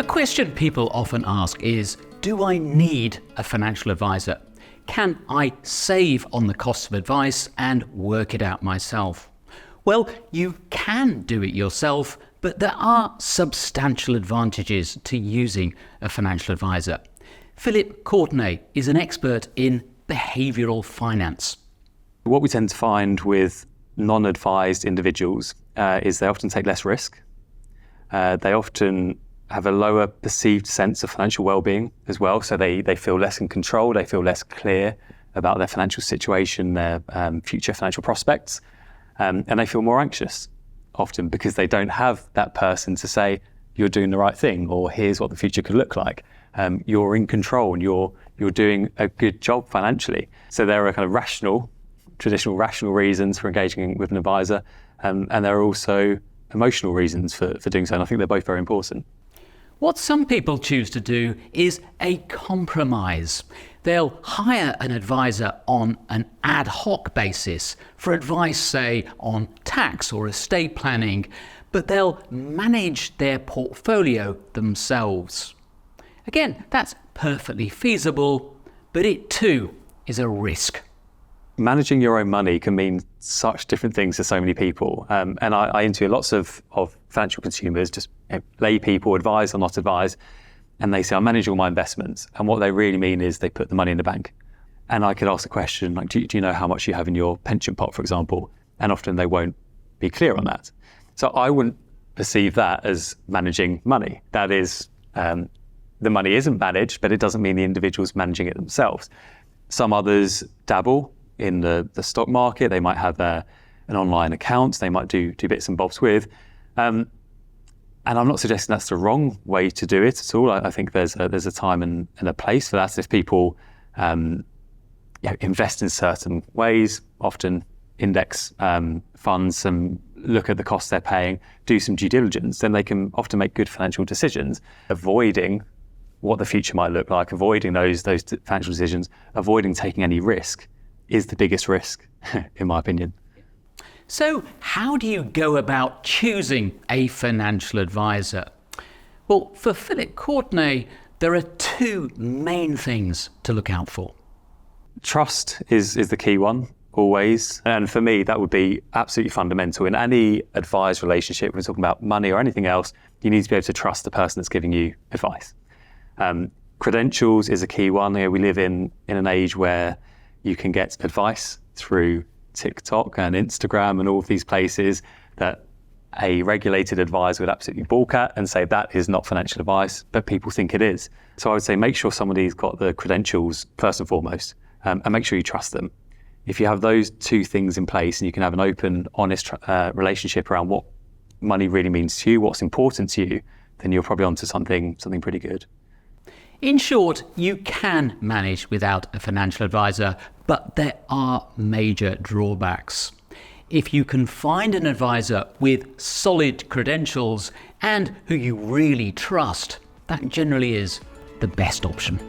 question people often ask is, do I need a financial advisor? Can I save on the cost of advice and work it out myself? Well, you can do it yourself, but there are substantial advantages to using a financial advisor. Philip Courtenay is an expert in behavioural finance. What we tend to find with non-advised individuals is they often take less risk. They often have a lower perceived sense of financial well-being as well. So they feel less in control, they feel less clear about their financial situation, their future financial prospects, and they feel more anxious often because they don't have that person to say, you're doing the right thing, or here's what the future could look like. You're in control and you're doing a good job financially. So there are kind of traditional rational reasons for engaging with an advisor, and there are also emotional reasons for doing so, and I think they're both very important. What some people choose to do is a compromise. They'll hire an advisor on an ad hoc basis for advice, say, on tax or estate planning, but they'll manage their portfolio themselves. Again, that's perfectly feasible, but it too is a risk. Managing your own money can mean such different things to so many people. And I interview lots of financial consumers, just lay people, advised or not advised, and they say, I manage all my investments. And what they really mean is they put the money in the bank. And I could ask the question, like, do you know how much you have in your pension pot, for example? And often they won't be clear on that. So I wouldn't perceive that as managing money. That is, the money isn't managed, but it doesn't mean the individual's managing it themselves. Some others dabble in the stock market. They might have an online account. They might do bits and bobs with. And I'm not suggesting that's the wrong way to do it at all. I think there's a time and a place for that. If people invest in certain ways, often index funds, and look at the costs they're paying, do some due diligence, then they can often make good financial decisions, avoiding what the future might look like, avoiding those financial decisions, avoiding taking any risk is the biggest risk, in my opinion. So how do you go about choosing a financial advisor? Well, for Philip Courtenay, there are two main things to look out for. Trust is the key one, always. And for me, that would be absolutely fundamental. In any advised relationship, when we're talking about money or anything else, you need to be able to trust the person that's giving you advice. Credentials is a key one. We live in an age where you can get advice through TikTok and Instagram and all of these places that a regulated advisor would absolutely balk at and say that is not financial advice, but people think it is. So I would say make sure somebody's got the credentials first and foremost, and make sure you trust them. If you have those two things in place and you can have an open, honest relationship around what money really means to you, what's important to you, then you're probably onto something pretty good. In short, you can manage without a financial advisor, but there are major drawbacks. If you can find an advisor with solid credentials and who you really trust, that generally is the best option.